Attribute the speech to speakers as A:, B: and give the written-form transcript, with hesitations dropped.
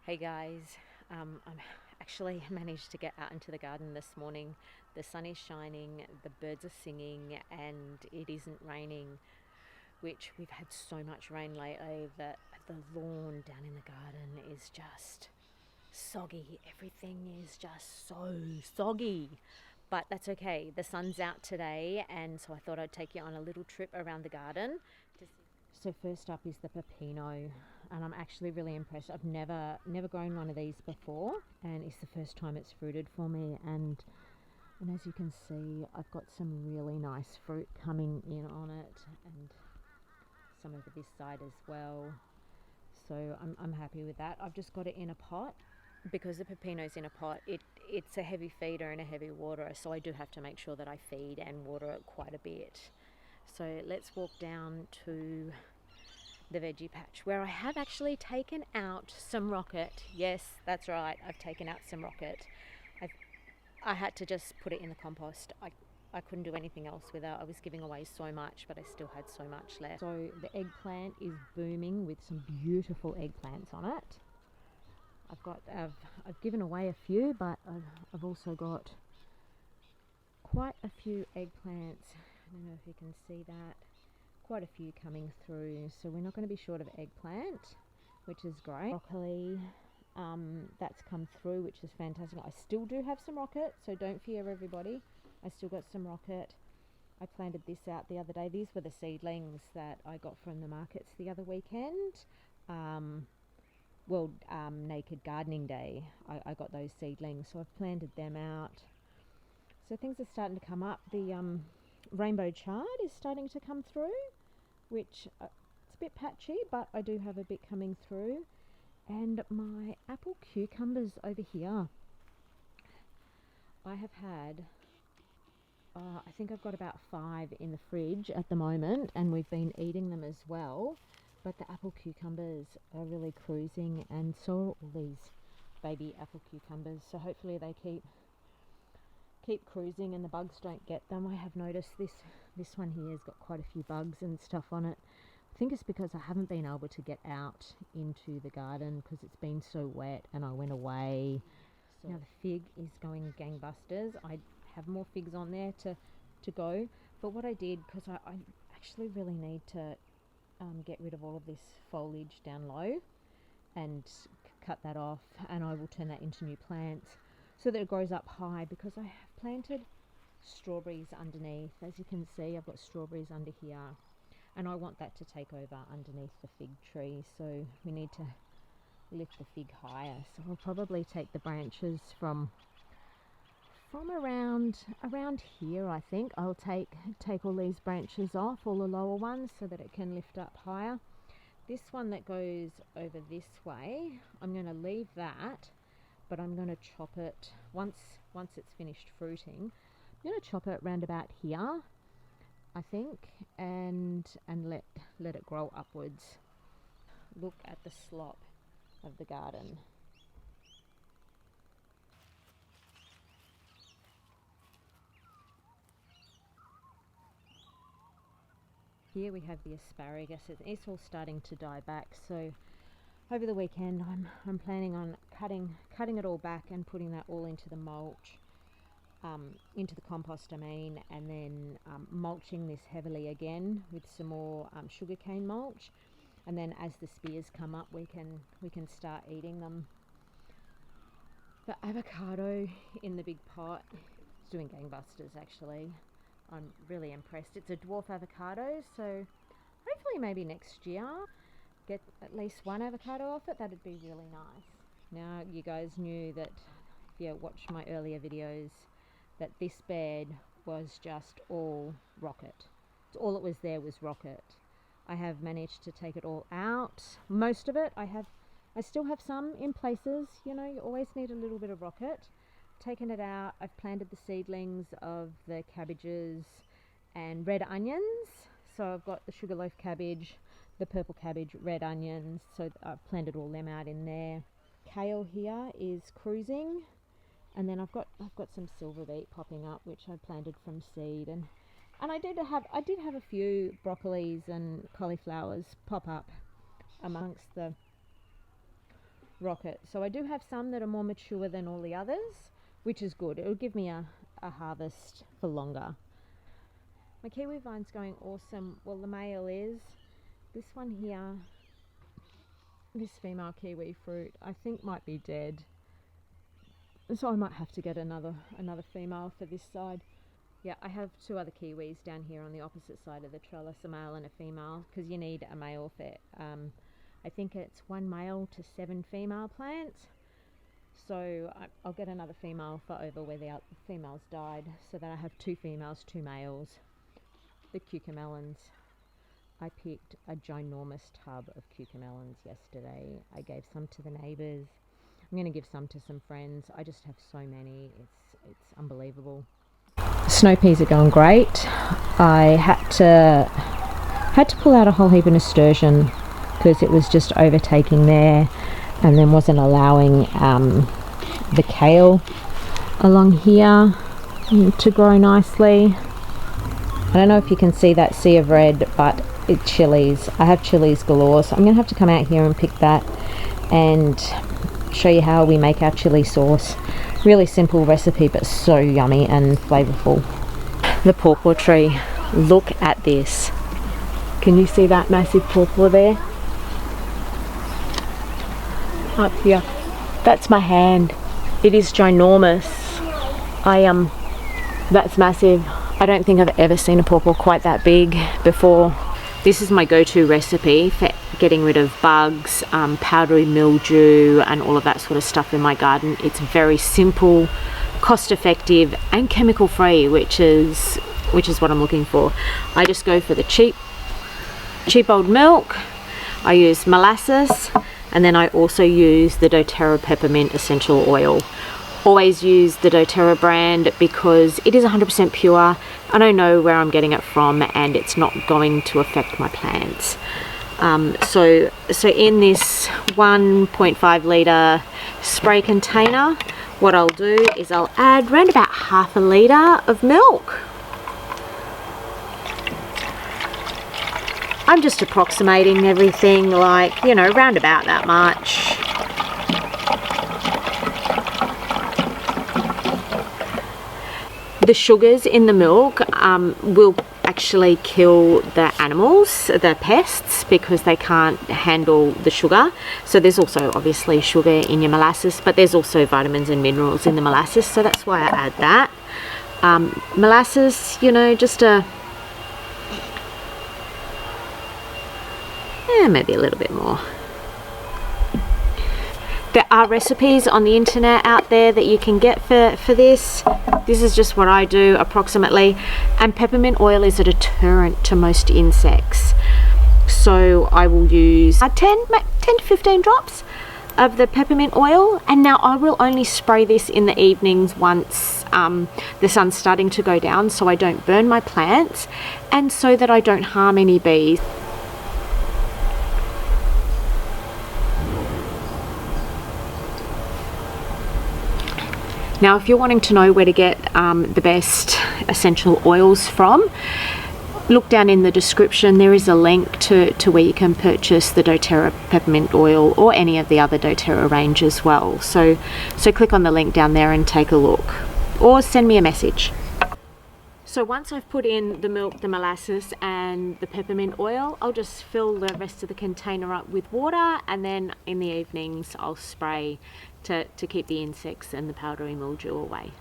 A: Hey guys, I'm actually managed to get out into the garden this morning. The sun is shining, the birds are singing, and it isn't raining, which we've had so much rain lately that the lawn down in the garden is just soggy. Everything is just so soggy. But that's okay. The sun's out today, and so I thought I'd take you on a little trip around the garden to see. So first up is the pepino, and I'm actually really impressed. I've never grown one of these before, and it's the first time it's fruited for me. And as you can see, I've got some really nice fruit coming in on it, and some over this side as well. So I'm happy with that. I've just got it in a pot. Because the pepino's in a pot, it's a heavy feeder and a heavy waterer, so I do have to make sure that I feed and water it quite a bit. So let's walk down to the veggie patch where I have actually taken out some rocket. Yes, that's right, I've taken out some rocket. I had to just put it in the compost. I couldn't do anything else with it. I was giving away so much, but I still had so much left. So the eggplant is booming with some beautiful eggplants on it. I've given away a few, but I've also got quite a few eggplants. I don't know if you can see that. Quite a few coming through, so we're not going to be short of eggplant, which is great. Broccoli, that's come through, which is fantastic. I still do have some rocket, so don't fear everybody. I still got some rocket. I planted this out the other day. These were the seedlings that I got from the markets the other weekend. Naked Gardening Day, I got those seedlings, so I've planted them out. So things are starting to come up. The rainbow chard is starting to come through, which it's a bit patchy, but I do have a bit coming through. And my apple cucumbers over here, I have had, I think I've got about 5 in the fridge at the moment, and we've been eating them as well. But the apple cucumbers are really cruising, and so are all these baby apple cucumbers. So hopefully they keep cruising and the bugs don't get them. I have noticed this one here has got quite a few bugs and stuff on it. I think it's because I haven't been able to get out into the garden because it's been so wet and I went away. So now the fig is going gangbusters. I have more figs on there to go. But what I did, because I actually really need to get rid of all of this foliage down low and cut that off, and I will turn that into new plants so that it grows up high, because I have planted strawberries underneath. As you can see, I've got strawberries under here, and I want that to take over underneath the fig tree, so we need to lift the fig higher. So I'll probably take the branches from around here. I think I'll take all these branches off, all the lower ones, so that it can lift up higher. This one that goes over this way, I'm going to leave that, but I'm going to chop it once it's finished fruiting. I'm going to chop it round about here, I think, and let it grow upwards. Look at the slop of the garden. Here we have the asparagus. It's all starting to die back, so over the weekend I'm planning on cutting it all back and putting that all into the mulch, into the compost I mean, and then mulching this heavily again with some more sugarcane mulch, and then as the spears come up we can start eating them. The avocado in the big pot is doing gangbusters actually. I'm really impressed. It's a dwarf avocado, so hopefully maybe next year get at least one avocado off it. That'd be really nice. Now you guys knew that, if you watched my earlier videos, that this bed was just all rocket. All it was there was rocket. I have managed to take it all out. Most of it I still have some in places. You know, you always need a little bit of rocket. Taken it out. I've planted the seedlings of the cabbages and red onions. So I've got the sugarloaf cabbage, the purple cabbage, red onions. So I've planted all them out in there. Kale here is cruising, and then I've got some silver beet popping up, which I planted from seed, and I did have a few broccolis and cauliflowers pop up amongst the rocket. So I do have some that are more mature than all the others, which is good. It'll give me a harvest for longer. My kiwi vine's going awesome. Well, the male is. This one here, this female kiwi fruit, I think might be dead. So I might have to get another female for this side. Yeah, I have 2 other kiwis down here on the opposite side of the trellis, a male and a female, because you need a male for, I think it's 1 male to 7 female plants. So I'll get another female for over where the females died, so that I have 2 females, 2 males. The cucamelons. I picked a ginormous tub of cucamelons yesterday. I gave some to the neighbours. I'm going to give some to some friends. I just have so many. It's unbelievable. Snow peas are going great. I had to pull out a whole heap of nasturtium because it was just overtaking there, and then wasn't allowing the kale along here to grow nicely. I don't know if you can see that sea of red, but it's chilies. I have chilies galore, so I'm going to have to come out here and pick that and show you how we make our chili sauce. Really simple recipe, but so yummy and flavorful. The pawpaw tree. Look at this. Can you see that massive pawpaw there? Up here. That's my hand. It is ginormous. That's massive. I don't think I've ever seen a pawpaw quite that big before. This is my go-to recipe for getting rid of bugs, powdery mildew and all of that sort of stuff in my garden. It's very simple, cost-effective and chemical-free, which is what I'm looking for. I just go for the cheap old milk. I use molasses, and then I also use the dōTERRA peppermint essential oil. Always use the dōTERRA brand because it is 100% pure, and I know where I'm getting it from, and it's not going to affect my plants. So in this 1.5 litre spray container, what I'll do is I'll add around about half a litre of milk. I'm just approximating everything, like, you know, round about that much. The sugars in the milk will actually kill the animals, the pests, because they can't handle the sugar. So there's also obviously sugar in your molasses, but there's also vitamins and minerals in the molasses, so that's why I add that. Molasses, you know, just maybe a little bit more. There are recipes on the internet out there that you can get for this. This is just what I do approximately. And peppermint oil is a deterrent to most insects. So I will use 10 to 15 drops of the peppermint oil. And now I will only spray this in the evenings once the sun's starting to go down, so I don't burn my plants and so that I don't harm any bees. Now, if you're wanting to know where to get the best essential oils from, look down in the description. There is a link to where you can purchase the dōTERRA peppermint oil or any of the other dōTERRA range as well. So click on the link down there and take a look, or send me a message. So once I've put in the milk, the molasses and the peppermint oil, I'll just fill the rest of the container up with water, and then in the evenings I'll spray to keep the insects and the powdery mildew away.